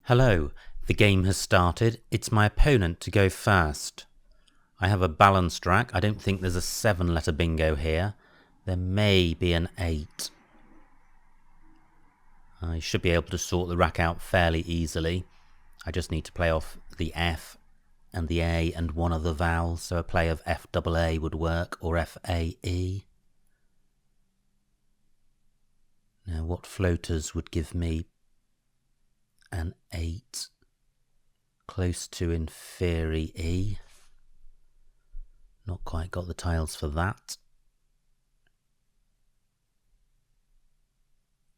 Hello, the game has started. It's my opponent to go first. I have a balanced rack. I don't think there's a 7-letter bingo here. There may be an 8. I should be able to sort the rack out fairly easily. I just need to play off the F and the A and one other vowel, so a play of FAA would work, or FAE. Now what floaters would give me an 8? Close to inferi E. Not quite got the tiles for that.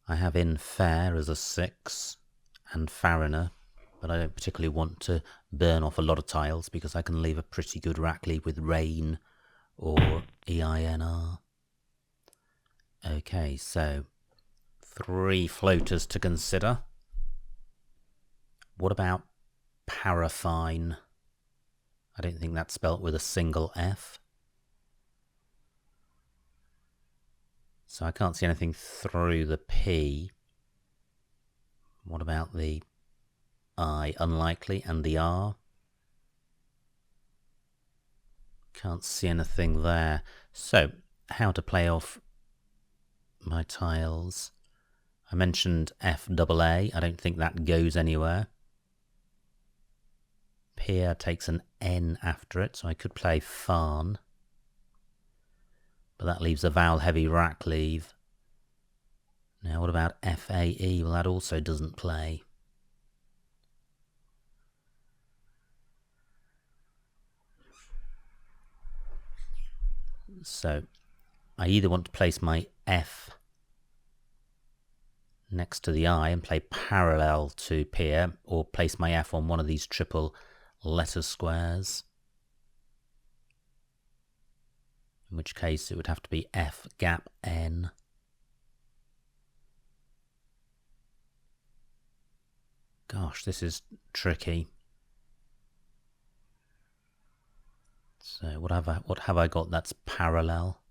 I have in fair as a 6 and fariner, but I don't particularly want to burn off a lot of tiles because I can leave a pretty good rack lead with rain or EINR. Okay, so 3 floaters to consider. What about paraffine? I don't think that's spelt with a single F. So I can't see anything through the P. What about the I? Unlikely. And the R? Can't see anything there. So, how to play off my tiles? I mentioned FAA. I don't think that goes anywhere. Pier takes an N after it, so I could play farn. But that leaves a vowel-heavy rack leave. Now what about FAE? Well, that also doesn't play. So I either want to place my F next to the I and play parallel to pier, or place my F on one of these triple letter squares. In which case it would have to be F gap N. Gosh, this is tricky. So what have I got that's parallel?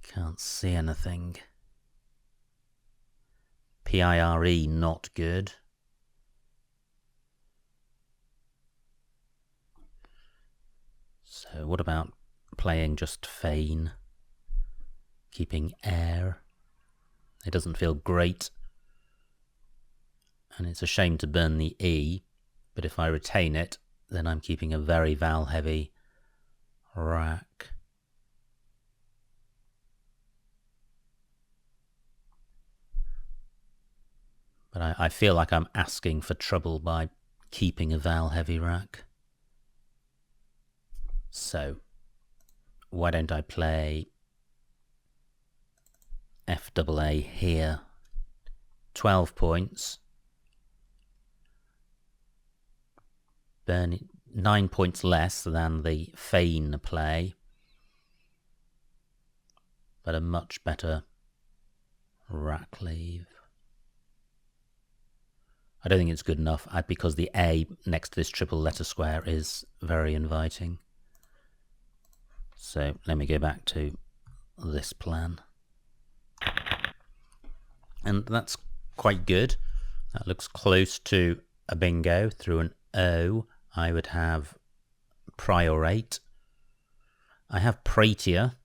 Can't see anything. PIRE, not good. So what about playing just feign, keeping air? It doesn't feel great, and it's a shame to burn the E, but if I retain it, then I'm keeping a very vowel-heavy rack. But I feel like I'm asking for trouble by keeping a vowel-heavy rack. So, why don't I play FAA here? 12 points. Burn 9 points less than the feign play, but a much better rack leave. I don't think it's good enough because the A next to this triple letter square is very inviting. So let me go back to this plan. And that's quite good. That looks close to a bingo. Through an O, I would have priorate. I have praetia,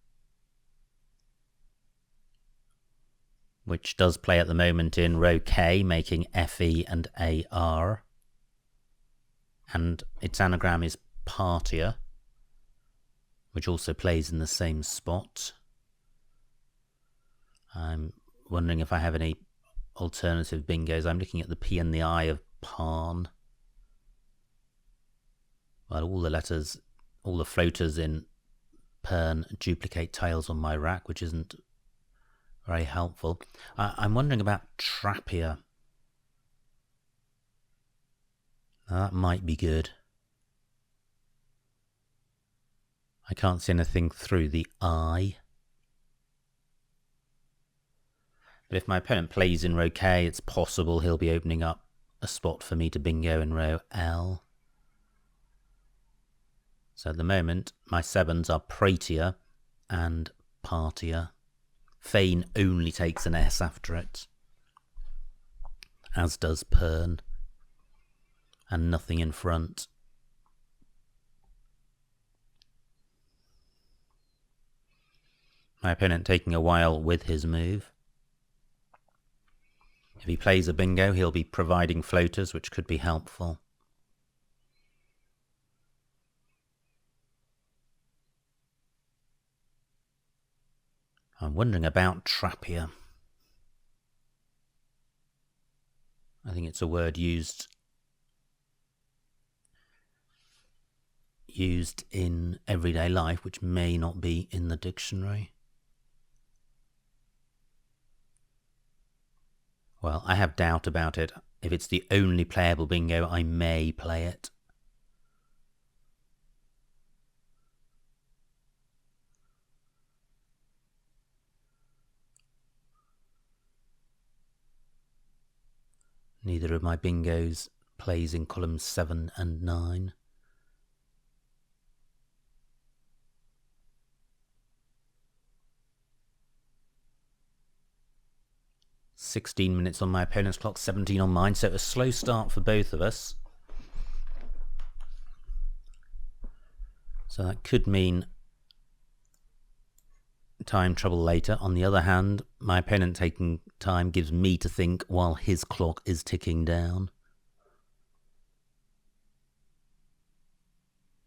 which does play at the moment in row K, making FE and AR. And its anagram is partia, which also plays in the same spot. I'm wondering if I have any alternative bingos. I'm looking at the P and the I of Parn. Well, all the floaters in Pern duplicate tiles on my rack, which isn't very helpful. I'm wondering about Trappier. Now, that might be good. I can't see anything through the I. But if my opponent plays in row K, it's possible he'll be opening up a spot for me to bingo in row L. So at the moment, my 7s are praetia and partier. Feign only takes an S after it, as does Pern, and nothing in front. My opponent taking a while with his move. If he plays a bingo, he'll be providing floaters, which could be helpful. I'm wondering about trappier. I think it's a word used in everyday life, which may not be in the dictionary. Well, I have doubt about it. If it's the only playable bingo, I may play it. Neither of my bingos plays in columns 7 and 9. "16 minutes on my opponent's clock, 17 on mine," so a slow start for both of us. So that could mean time trouble later. On the other hand, my opponent taking time gives me to think while his clock is ticking down.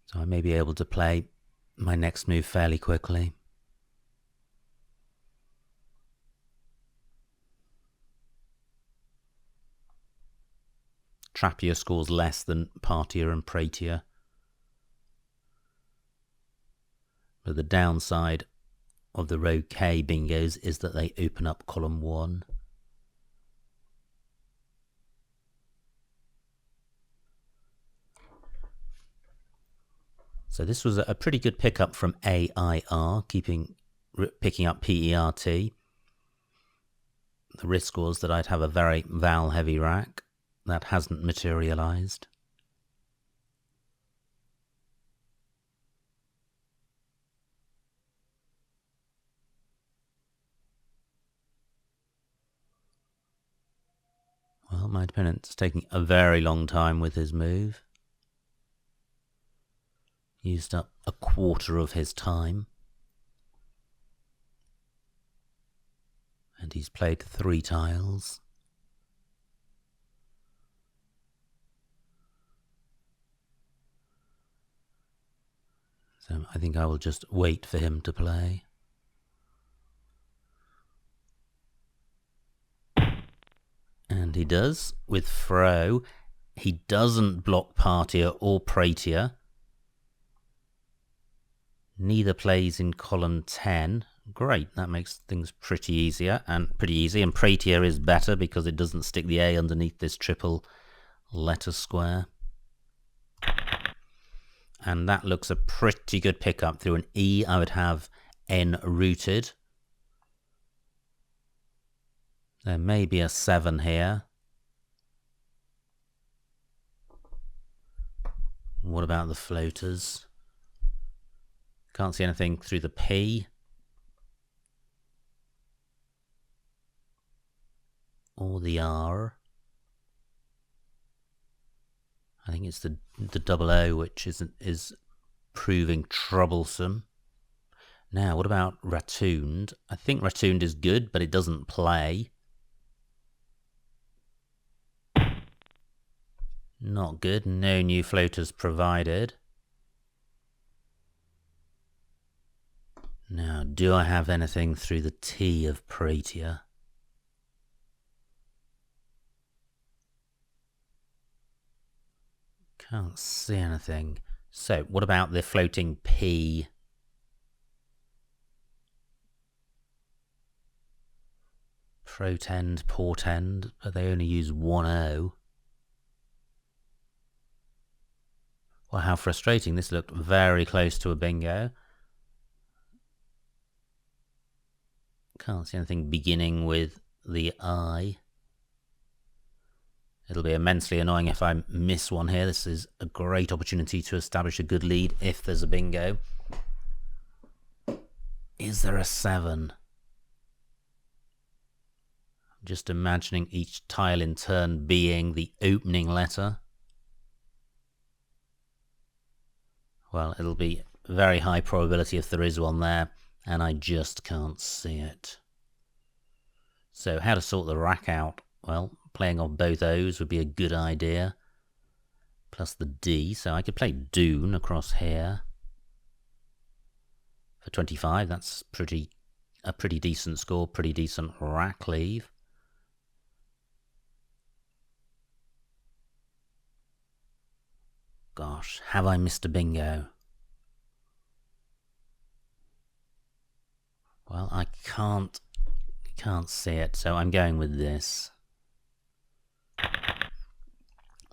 So I may be able to play my next move fairly quickly. Trappier scores less than partier and pratier. But the downside of the row K bingos is that they open up column 1. So this was a pretty good pickup from AIR, picking up PERT. The risk was that I'd have a very val-heavy rack. That hasn't materialised. Well, my opponent's taking a very long time with his move. Used up a quarter of his time. And he's played 3 tiles. So I think I will just wait for him to play. And he does, with throw. He doesn't block partier or pratier. Neither plays in column 10. Great, that makes things pretty easy, and pratier is better because it doesn't stick the A underneath this triple letter square. And that looks a pretty good pickup. Through an E, I would have N rooted. There may be a 7 here. What about the floaters? Can't see anything through the P. Or the R. I think it's the double O which is proving troublesome. Now, what about Ratooned? I think Ratooned is good, but it doesn't play. Not good. No new floaters provided. Now, do I have anything through the T of pratier? Can't see anything. So, what about the floating P? Protend, portend, but they only use 1 O. Well, how frustrating. This looked very close to a bingo. Can't see anything beginning with the I. It'll be immensely annoying if I miss one here. This is a great opportunity to establish a good lead if there's a bingo. Is there a 7? I'm just imagining each tile in turn being the opening letter. Well, it'll be very high probability if there is one there, and I just can't see it. So how to sort the rack out? Well, playing on both O's would be a good idea. Plus the D, so I could play Dune across here. For 25, that's a pretty decent score, pretty decent rack leave. Gosh, have I missed a bingo? Well, I can't see it, so I'm going with this.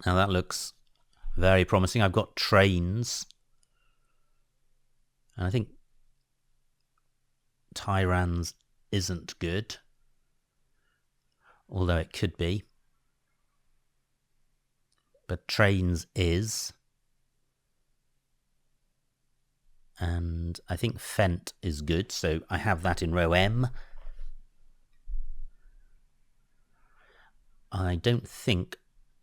Now that looks very promising. I've got trains. And I think Tyrans isn't good. Although it could be. But trains is. And I think Fent is good, so I have that in row M. I don't think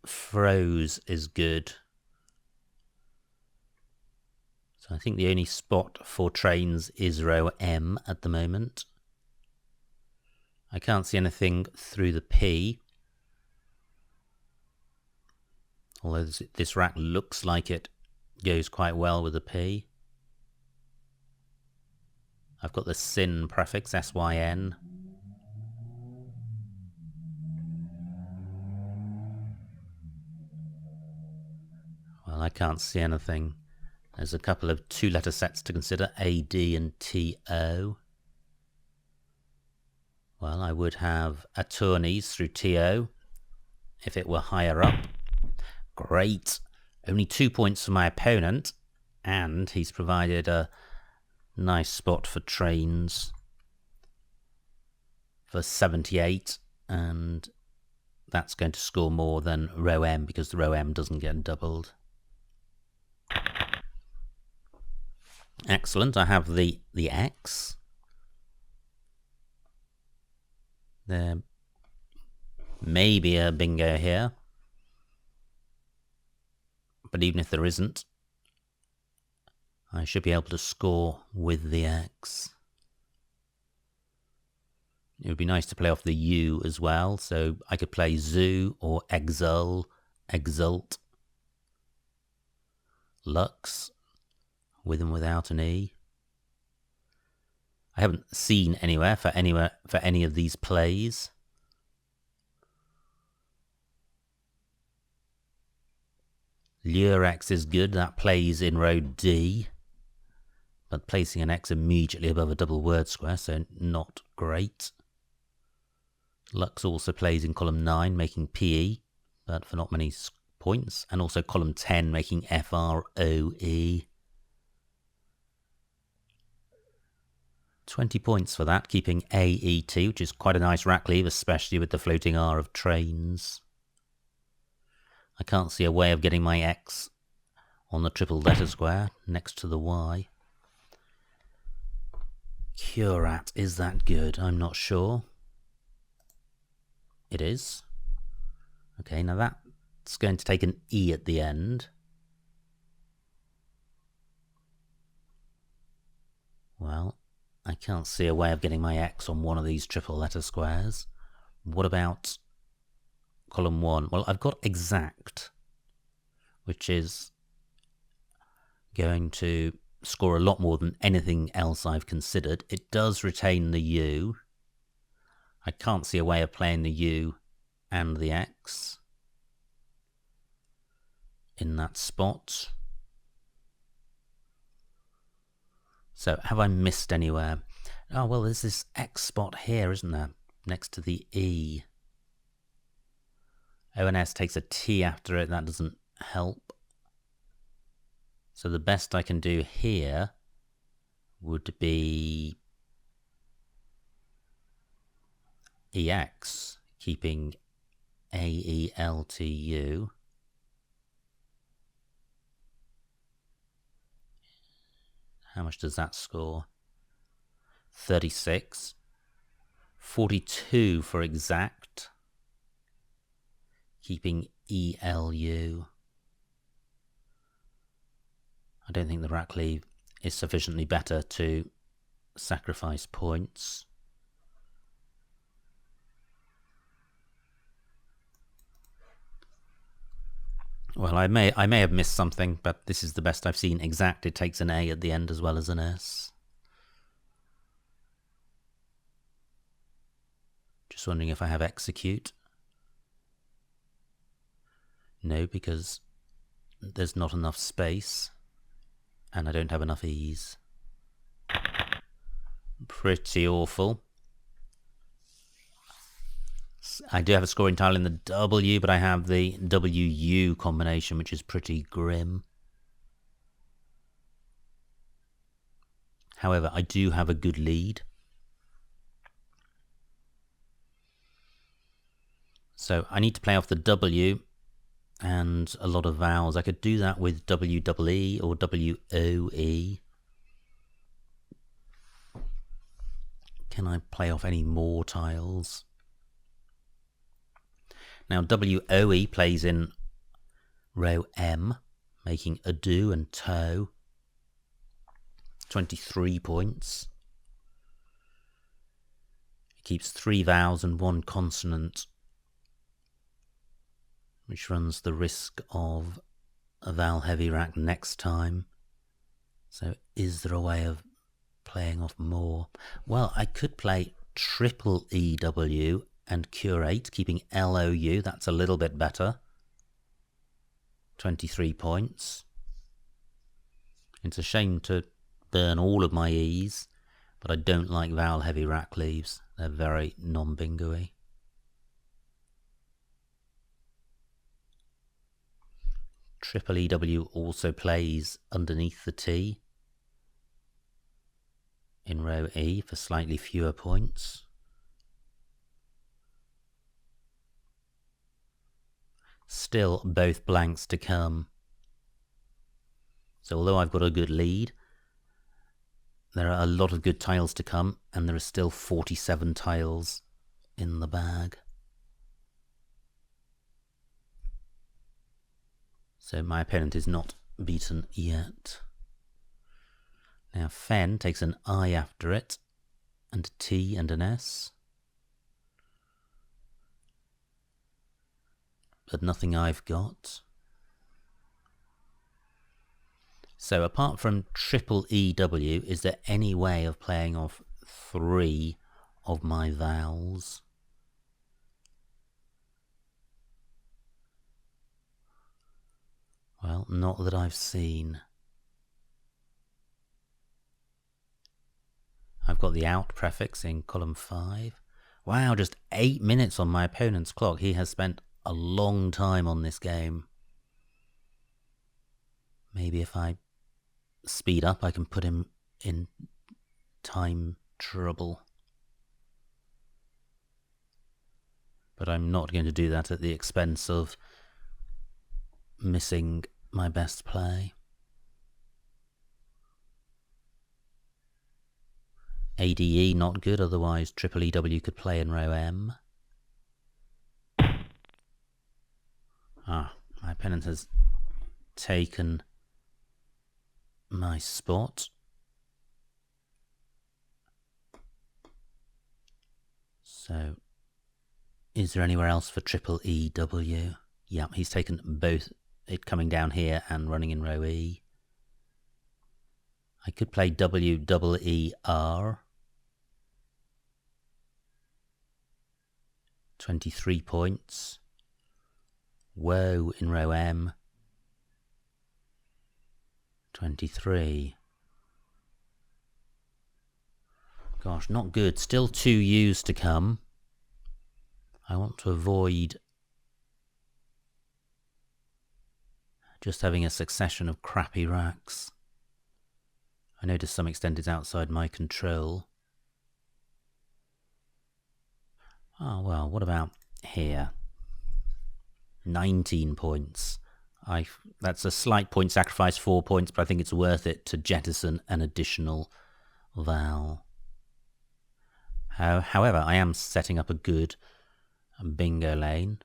Froze is good. So I think the only spot for trains is row M at the moment. I can't see anything through the P. Although this rack looks like it goes quite well with the P. I've got the Sin prefix, S-Y-N. Well, I can't see anything. There's a couple of 2-letter sets to consider, A, D and T-O. Well, I would have attorneys through T-O if it were higher up. Great. Only 2 points for my opponent, and he's provided a nice spot for trains for 78, and that's going to score more than row M because the row M doesn't get doubled. Excellent. I have the X. There may be a bingo here, but even if there isn't, I should be able to score with the X. It would be nice to play off the U as well, so I could play Zoo or Exult, Lux, with and without an E. I haven't seen anywhere for any of these plays. Lure X is good, that plays in row D, but placing an X immediately above a double word square, so not great. Lux also plays in column 9, making PE, but for not many points, and also column 10, making FROE. 20 points for that, keeping AET, which is quite a nice rack leave, especially with the floating R of trains. I can't see a way of getting my X on the triple letter square next to the Y. Curat, is that good? I'm not sure. It is. Okay, now that's going to take an E at the end. Well, I can't see a way of getting my X on one of these triple letter squares. What about column 1? Well, I've got exact, which is going to score a lot more than anything else I've considered. It does retain the U. I can't see a way of playing the U and the X in that spot. So have I missed anywhere? Oh, well, there's this X spot here, isn't there? Next to the E. O and S takes a T after it. That doesn't help. So the best I can do here would be EX, keeping AELTU. How much does that score? 36, 42 for exact, keeping ELU. I don't think the rack leave is sufficiently better to sacrifice points. Well, I may have missed something, but this is the best I've seen. Exact, it takes an A at the end as well as an S. Just wondering if I have execute. No, because there's not enough space, and I don't have enough ease. Pretty awful. I do have a scoring tile in the W, but I have the WU combination, which is pretty grim. However, I do have a good lead. So I need to play off the W and a lot of vowels. I could do that with WEE or WOE. Can I play off any more tiles? Now WOE plays in row M, making a do and toe. 23 points. It keeps 3 vowels and 1 consonant, which runs the risk of a vowel heavy rack next time. So is there a way of playing off more? Well, I could play triple EW and curate, keeping LOU. That's a little bit better. 23 points. It's a shame to burn all of my E's, but I don't like vowel heavy rack leaves. They're very non-bingo-y. Triple EW also plays underneath the T in row E for slightly fewer points. Still both blanks to come. So although I've got a good lead, there are a lot of good tiles to come, and there are still 47 tiles in the bag. So my opponent is not beaten yet. Now Fen takes an I after it, and a T and an S. But nothing I've got. So apart from triple EW, is there any way of playing off 3 of my vowels? Well, not that I've seen. I've got the out prefix in column 5. Wow, just 8 minutes on my opponent's clock. He has spent a long time on this game. Maybe if I speed up, I can put him in time trouble. But I'm not going to do that at the expense of missing my best play. ADE not good, otherwise triple EW could play in row M. My opponent has taken my spot. So, is there anywhere else for triple EW? Yeah, he's taken both it coming down here and running in row E. I could play WEER. 23 points. Woe in row M. 23. Gosh, not good. Still 2 U's to come. I want to avoid just having a succession of crappy racks. I know to some extent it's outside my control. Oh well, what about here? 19 points. That's a slight point sacrifice, 4 points, but I think it's worth it to jettison an additional vowel. However, I am setting up a good bingo lane.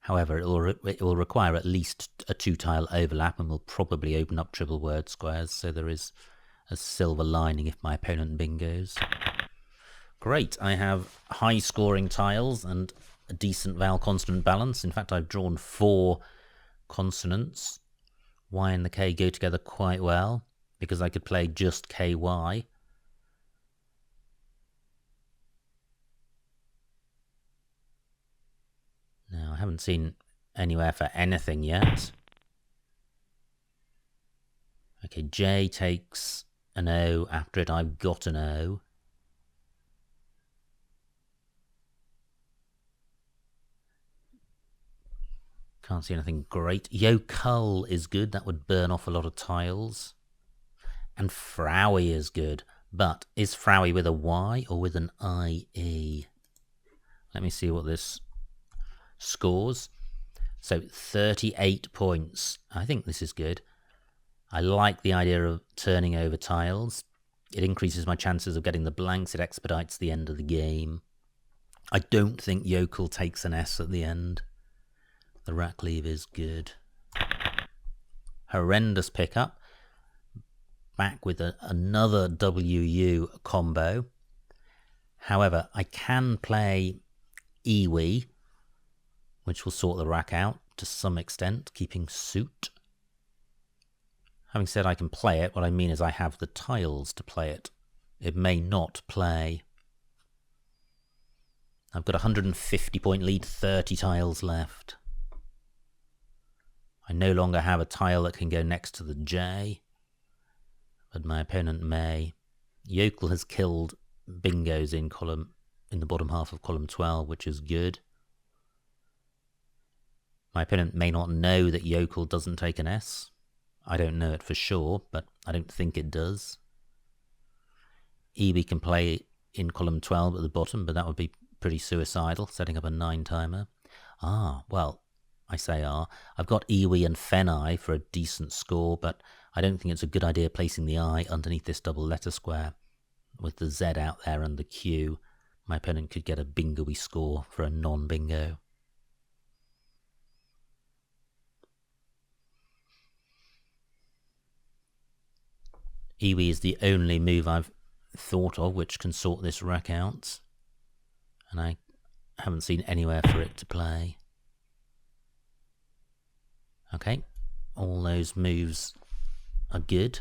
However, it will require at least a 2-tile overlap and will probably open up triple word squares, so there is a silver lining if my opponent bingos. Great, I have high scoring tiles and a decent vowel consonant balance. In fact, I've drawn 4 consonants. Y and the K go together quite well because I could play just KY. Now, I haven't seen anywhere for anything yet. Okay, J takes an O. After it, I've got an O. Can't see anything great. Yokull is good. That would burn off a lot of tiles. And Frowie is good. But is Frowie with a Y or with an IE? Let me see what this scores. So 38 points. I think this is good. I like the idea of turning over tiles. It increases my chances of getting the blanks. It expedites the end of the game. I don't think Yokel takes an S at the end. The rack leave is good. Horrendous pickup. Back with another WU combo. However, I can play Iwi, which will sort the rack out to some extent, keeping suit. Having said I can play it, what I mean is I have the tiles to play it. It may not play. I've got a 150 point lead, 30 tiles left. I no longer have a tile that can go next to the J, but my opponent may. Yokel has killed bingos in the bottom half of column 12, which is good. My opponent may not know that Yokel doesn't take an S. I don't know it for sure, but I don't think it does. EB can play in column 12 at the bottom, but that would be pretty suicidal, setting up a 9 timer. Well, I say I've got Iwi and Fenai for a decent score, but I don't think it's a good idea placing the I underneath this double letter square. With the Z out there and the Q, my opponent could get a bingo-y score for a non-bingo. Iwi is the only move I've thought of which can sort this rack out, and I haven't seen anywhere for it to play. Okay, all those moves are good.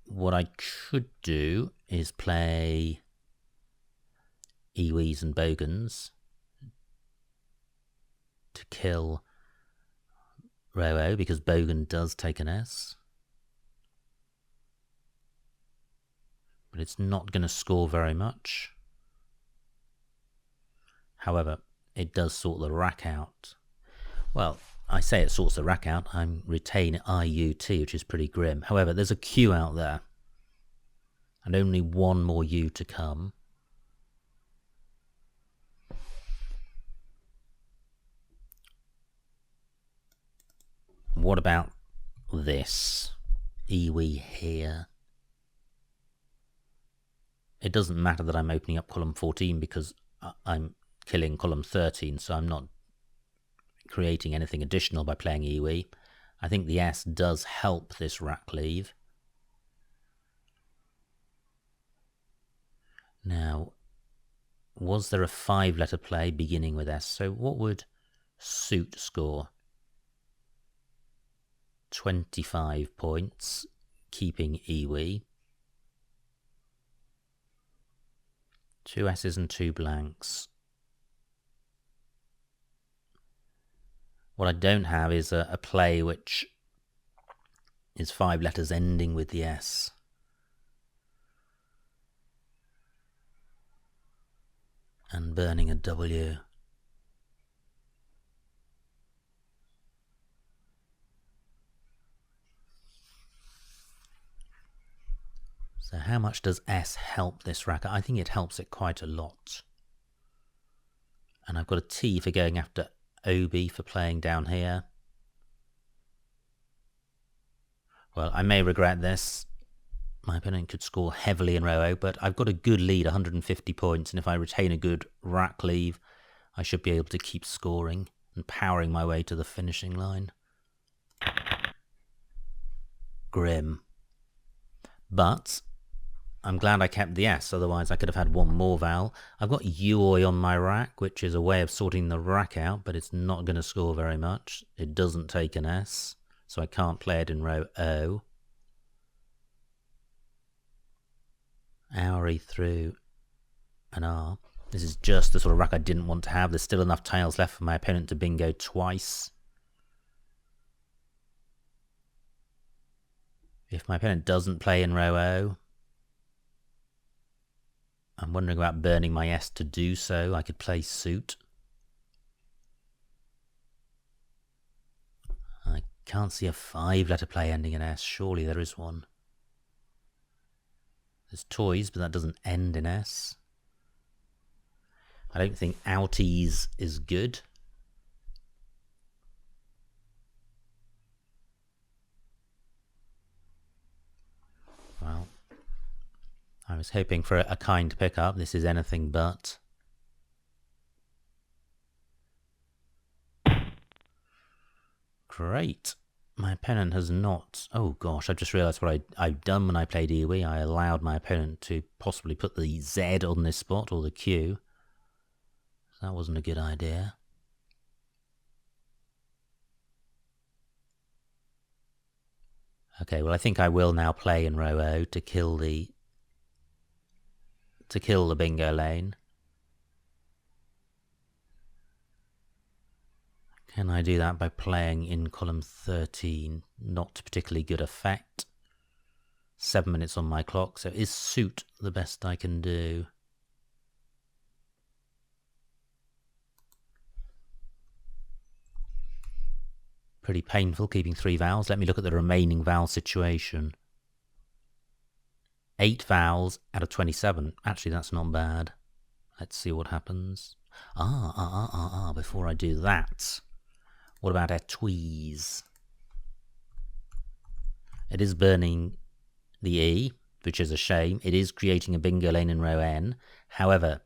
What I could do is play Iwis and Bogans to kill Row-O, because Bogan does take an S. But it's not going to score very much. However, it does sort the rack out. Well, I say it sorts the rack out. I retain IUT, which is pretty grim. However, there's a Q out there. And only one more U to come. What about this? Iwi here. It doesn't matter that I'm opening up column 14 because I'm killing column 13, so I'm not creating anything additional by playing Iwi. I think the S does help this rack leave. Now, was there a 5-letter play beginning with S? So what would suit score? 25 points, keeping Iwi. 2 S's and 2 blanks. What I don't have is a play which is 5 letters ending with the S. And burning a W. So how much does S help this rack? I think it helps it quite a lot. And I've got a T for going after OB for playing down here. Well, I may regret this. My opponent could score heavily in row O, but I've got a good lead, 150 points, and if I retain a good rack leave, I should be able to keep scoring and powering my way to the finishing line. Grim. But I'm glad I kept the S, otherwise I could have had one more vowel. I've got Uoi on my rack, which is a way of sorting the rack out, but it's not going to score very much. It doesn't take an S, so I can't play it in row O. Auri through an R. This is just the sort of rack I didn't want to have. There's still enough tiles left for my opponent to bingo twice. If my opponent doesn't play in row O, I'm wondering about burning my S to do so. I could play suit. I can't see a 5-letter play ending in S. Surely there is one. There's toys, but that doesn't end in S. I don't think outies is good. Well, I was hoping for a kind pickup. This is anything but. Great. My opponent has not... Oh gosh, I've just realised what I've done when I played DWE. I allowed my opponent to possibly put the Z on this spot, or the Q. That wasn't a good idea. Okay, well I think I will now play in row O to kill the bingo lane. Can I do that by playing in column 13? Not particularly good effect. 7 minutes on my clock, so is suit the best I can do? Pretty painful keeping 3 vowels. Let me look at the remaining vowel situation. 8 vowels out of 27. Actually, that's not bad. Let's see what happens. Before I do that, what about etuise? It is burning the E, which is a shame. It is creating a bingo lane in row N. However,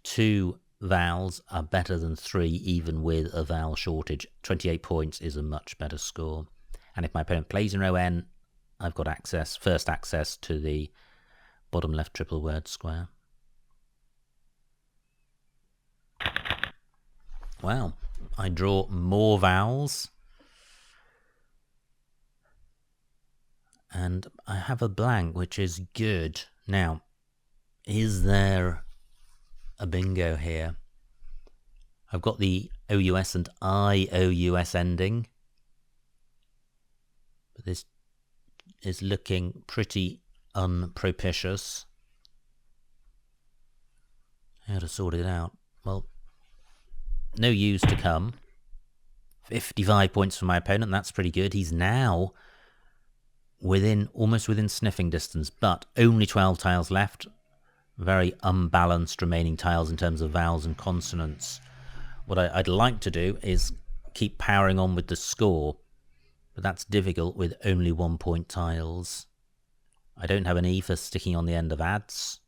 2 vowels are better than 3, even with a vowel shortage. 28 points is a much better score. And if my opponent plays in row N, I've got first access to the bottom left triple word square. Wow, I draw more vowels. And I have a blank, which is good. Now, is there a bingo here? I've got the OUS and IOUS ending. But this is looking pretty unpropitious. How to sort it out? Well, no U's to come. 55 points for my opponent. That's pretty good. He's now almost within sniffing distance, but only 12 tiles left. Very unbalanced remaining tiles in terms of vowels and consonants. What I'd like to do is keep powering on with the score, but that's difficult with only 1 point tiles. I don't have an E for sticking on the end of ads.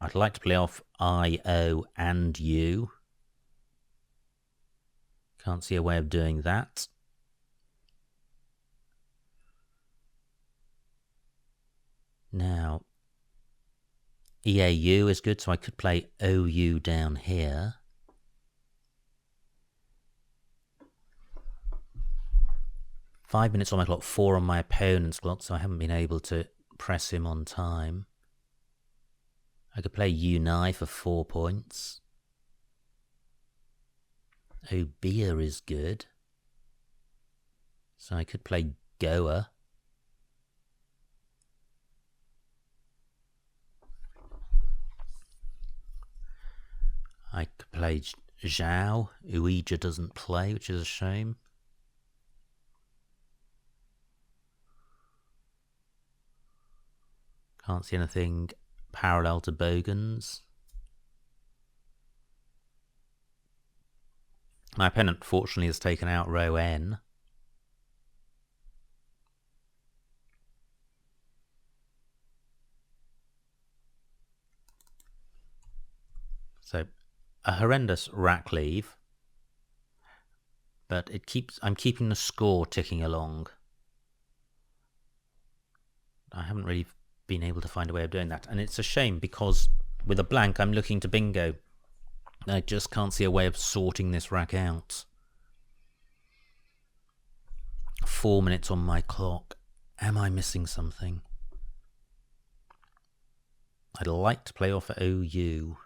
I'd like to play off I, O and U. Can't see a way of doing that. Now, EAU is good, so I could play OU down here. Five minutes on my clock, 4 on my opponent's clock, so I haven't been able to press him on time. I could play Unai for 4 points. Obia is good. So I could play Goa. I could play Zhao. Uija doesn't play, which is a shame. Can't see anything parallel to Bogans. My opponent fortunately has taken out row N. So a horrendous rack leave, but I'm keeping the score ticking along. I haven't really been able to find a way of doing that, and it's a shame because with a blank I'm looking to bingo. I just can't see a way of sorting this rack out. 4 minutes on my clock. Am I missing something? I'd like to play off OU.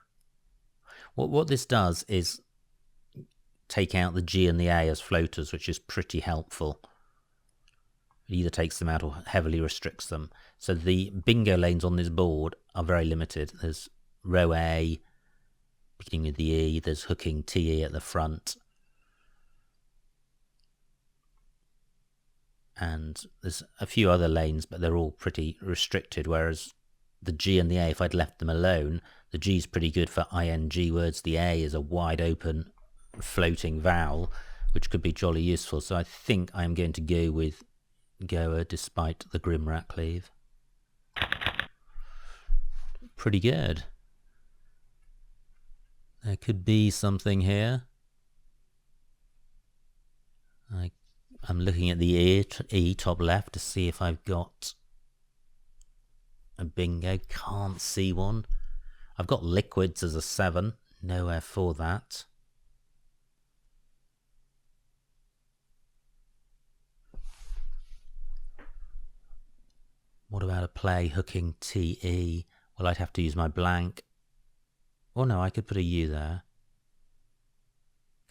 What this does is take out the G and the A as floaters, which is pretty helpful. It either takes them out or heavily restricts them. So the bingo lanes on this board are very limited. There's row A, beginning with the E, there's hooking TE at the front. And there's a few other lanes, but they're all pretty restricted, whereas the G and the A, if I'd left them alone, the G is pretty good for ING words, the A is a wide open floating vowel, which could be jolly useful. So I think I'm going to go with Goa despite the grim rack leave. Pretty good. There could be something here. I'm looking at the E top left to see if I've got a bingo. Can't see one. I've got liquids as a 7. Nowhere for that. What about a play hooking TE? Well, I'd have to use my blank. Oh no, I could put a U there.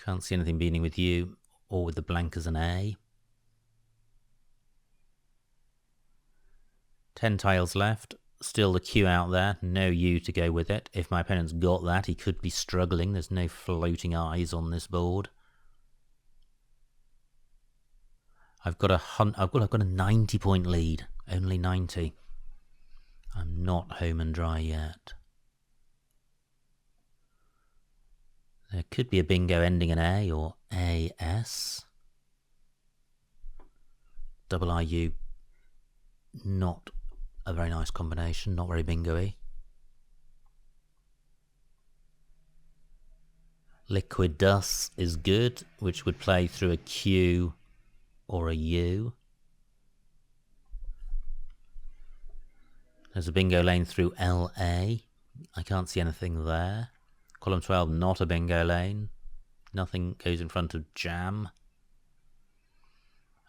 Can't see anything beginning with U or with the blank as an A. 10 tiles left. Still the Q out there. No U to go with it. If my opponent's got that, he could be struggling. There's no floating eyes on this board. I've got a 90-point lead. Only 90. I'm not home and dry yet. There could be a bingo ending in A or AS. Double IU, not a very nice combination, not very bingo-y. Liquid dust is good, which would play through a Q or a U. There's a bingo lane through LA. I can't see anything there. Column 12, not a bingo lane. Nothing goes in front of jam.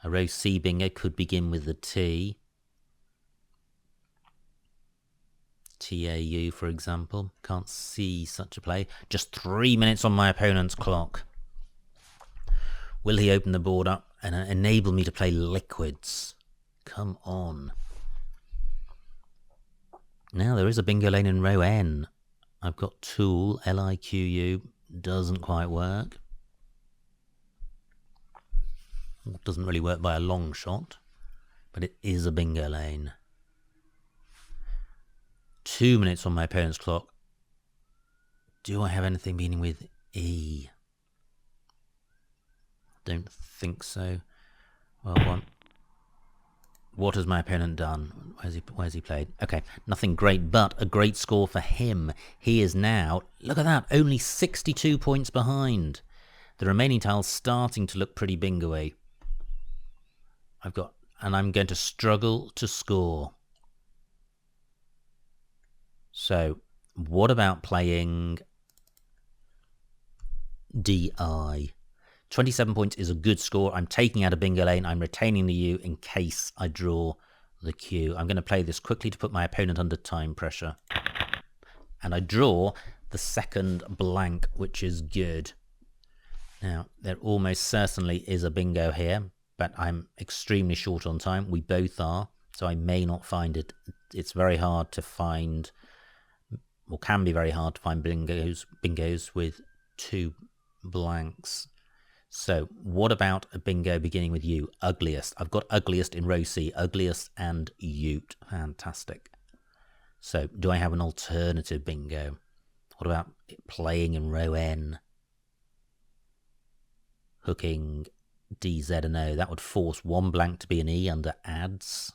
A row C bingo could begin with the T. TAU, for example. Can't see such a play. Just 3 minutes on my opponent's clock. Will he open the board up and enable me to play liquids? Come on. Now there is a bingo lane in row N. I've got tool, LIQU, doesn't quite work. Doesn't really work by a long shot, but it is a bingo lane. 2 minutes on my opponent's clock. Do I have anything beginning with E? Don't think so. Well, what has my opponent done? Where's he played? Okay, nothing great, but a great score for him. He is now, look at that, only 62 points behind. The remaining tiles starting to look pretty bingo-y. And I'm going to struggle to score. So, what about playing DI? 27 points is a good score. I'm taking out a bingo lane. I'm retaining the U in case I draw the Q. I'm going to play this quickly to put my opponent under time pressure. And I draw the second blank, which is good. Now, there almost certainly is a bingo here, but I'm extremely short on time. We both are, so I may not find it. It's very hard to find, or can be very hard to find bingos with 2 blanks. So what about a bingo beginning with U? Ugliest. I've got ugliest in row C. Ugliest and Ute. Fantastic. So do I have an alternative bingo? What about playing in row N? Hooking D, Z and O. That would force one blank to be an E under adds.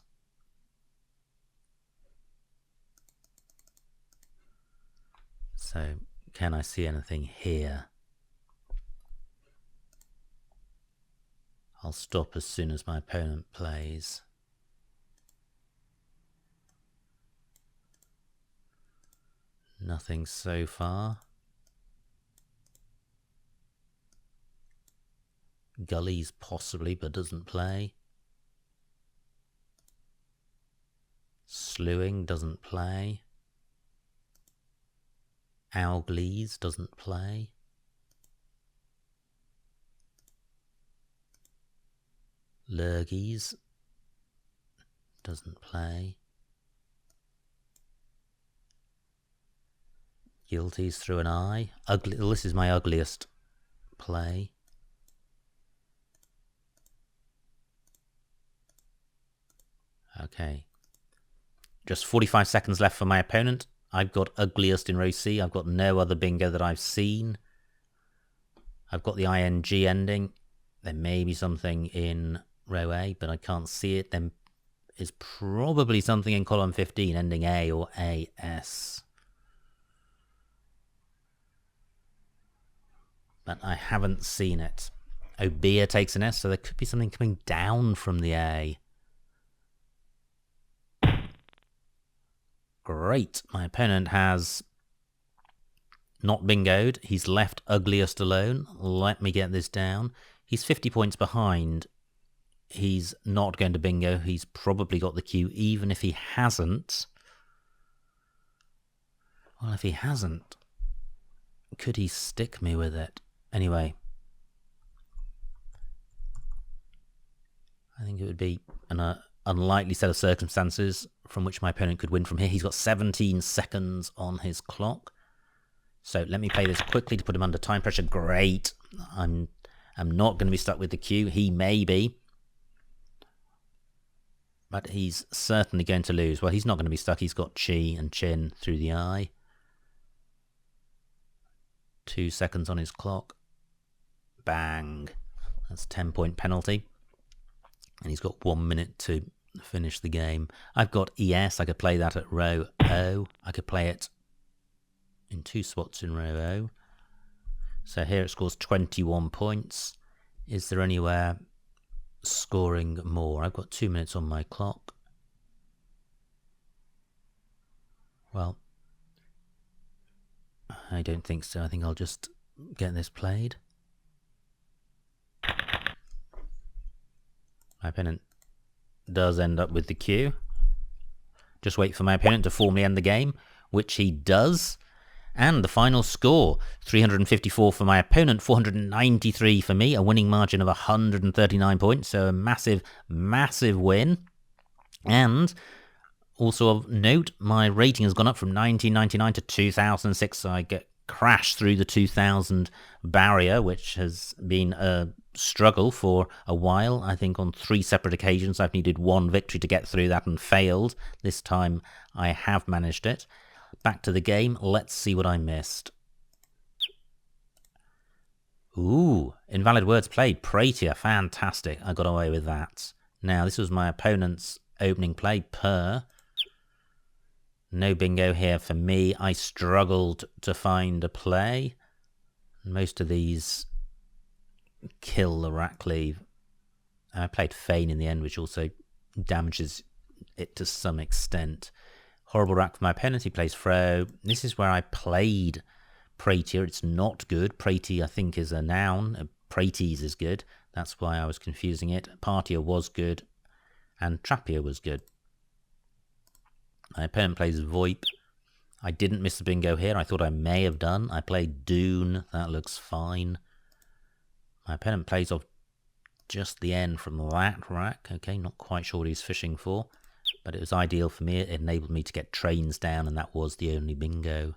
So Can I see anything here? I'll stop as soon as my opponent plays. Nothing so far. Gullies possibly, but doesn't play. Slewing doesn't play. Owglies doesn't play. Lurgies doesn't play. Guilties through an eye. Ugly. Well, this is my ugliest play. Okay. Just 45 seconds left for my opponent. I've got ugliest in row C. I've got no other bingo that I've seen. I've got the ing ending. There may be something in row A, but I can't see it. There is probably something in column 15 ending A or AS. But I haven't seen it. Obia takes an S, so there could be something coming down from the A. Great. My opponent has not bingoed. He's left ugliest alone. Let me get this down. He's 50 points behind. He's not going to bingo. He's probably got the cue, even if he hasn't. Well, if he hasn't, could he stick me with it? Anyway, I think it would be an unlikely set of circumstances from which my opponent could win from here. He's got 17 seconds on his clock. So let me play this quickly to put him under time pressure. Great. I'm not going to be stuck with the cue. He may be. But he's certainly going to lose. Well, he's not going to be stuck. He's got chi and chin through the eye. 2 seconds on his clock. Bang. That's 10-point penalty. And he's got 1 minute to finish the game. I've got ES. I could play that at row O. I could play it in 2 spots in row O. So here it scores 21 points. Is there anywhere scoring more? I've got 2 minutes on my clock. Well, I don't think so. I think I'll just get this played. My opponent does end up with the cue. Just wait for my opponent to formally end the game, which he does. And the final score, 354 for my opponent, 493 for me, a winning margin of 139 points, so a massive, massive win. And also of note, my rating has gone up from 1999 to 2006, so I get crashed through the 2000 barrier, which has been a struggle for a while. I think on 3 separate occasions I've needed 1 victory to get through that and failed. This time I have managed it. Back to the game. Let's see what I missed. Ooh, invalid words played. Praetia, fantastic. I got away with that. Now, this was my opponent's opening play, per. No bingo here for me. I struggled to find a play. Most of these kill the rack cleave. I played Feign in the end, which also damages it to some extent. Horrible rack for my opponent. He plays Fro. This is where I played Praetia. It's not good. Praetia, I think, is a noun. Praeties is good. That's why I was confusing it. Partia was good. And Trapia was good. My opponent plays VoIP. I didn't miss the bingo here. I thought I may have done. I played Dune. That looks fine. My opponent plays off just the end from that rack. Okay, not quite sure what he's fishing for. But it was ideal for me. It enabled me to get trains down, and that was the only bingo.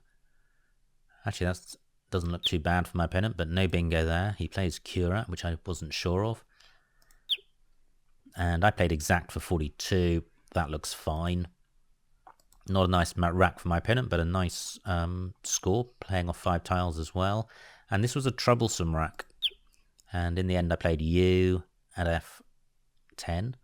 Actually, that doesn't look too bad for my opponent, but no bingo there. He plays Cura, which I wasn't sure of. And I played Exact for 42. That looks fine. Not a nice rack for my opponent, but a nice score, playing off 5 tiles as well. And this was a troublesome rack. And in the end, I played U at F10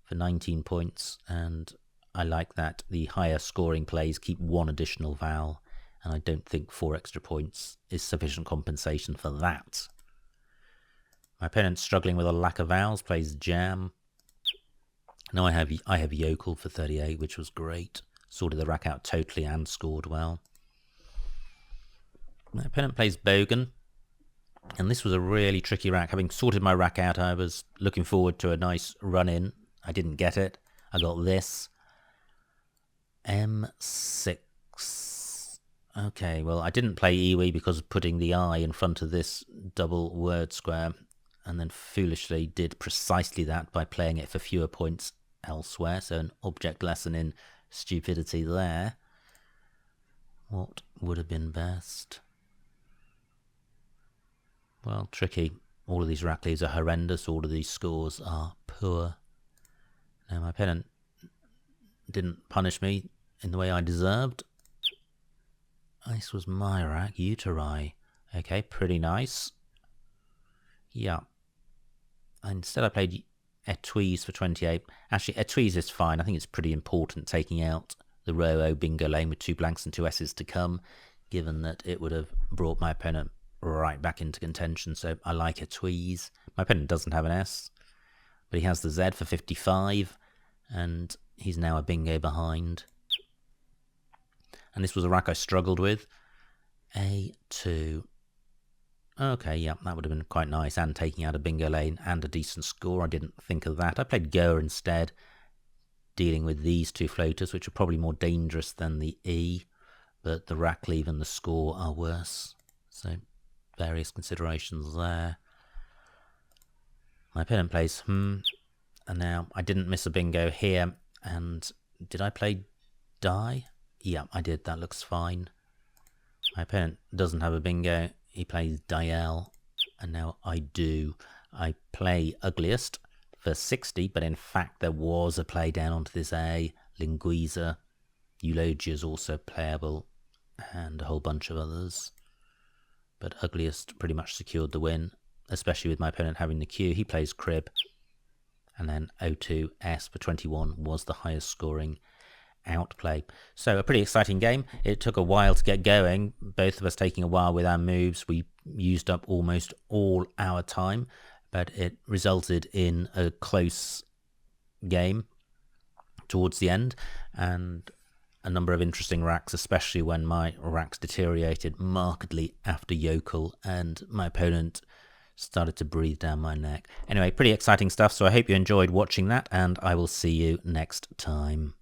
for 19 points. And I like that the higher scoring plays keep 1 additional vowel. and I don't think 4 extra points is sufficient compensation for that. My opponent's struggling with a lack of vowels, plays jam. Now I have yokel for 38, which was great. Sorted the rack out totally and scored well. My opponent plays bogan, and this was a really tricky rack. Having sorted my rack out, I was looking forward to a nice run-in. I didn't get it. I got this. M6. Okay, well, I didn't play iwi because of putting the I in front of this double word square, and then foolishly did precisely that by playing it for fewer points elsewhere. So an object lesson in stupidity there. What would have been best? Well, tricky. All of these rack leaves are horrendous. All of these scores are poor. Now, my opponent didn't punish me in the way I deserved. This was my rack, uteri. Okay, pretty nice. Yeah. Instead I played etuis for 28. Actually, etuis is fine. I think it's pretty important taking out the row O bingo lane with 2 blanks and 2 S's to come, given that it would have brought my opponent right back into contention. So I like etuis. My opponent doesn't have an S, but he has the Z for 55, and he's now a bingo behind. And this was a rack I struggled with. A2. Okay, yeah, that would have been quite nice, and taking out a bingo lane and a decent score. I didn't think of that. I played Goa instead, dealing with these 2 floaters, which are probably more dangerous than the E, but the rack leave and the score are worse. So, various considerations there. My opponent plays and now I didn't miss a bingo here, and did I play die? Yeah, I did. That looks fine. My opponent doesn't have a bingo. He plays dial, and now I do. I play ugliest for 60, but in fact there was a play down onto this A. Linguiza, Eulogia is also playable, and a whole bunch of others. But ugliest pretty much secured the win, especially with my opponent having the Q. He plays crib, and then O2 S for 21 was the highest scoring outplay. So a pretty exciting game. It took a while to get going, both of us taking a while with our moves. We used up almost all our time, but it resulted in a close game towards the end, and a number of interesting racks, especially when my racks deteriorated markedly after yokel and my opponent started to breathe down my neck. Anyway, pretty exciting stuff, so I hope you enjoyed watching that, and I will see you next time.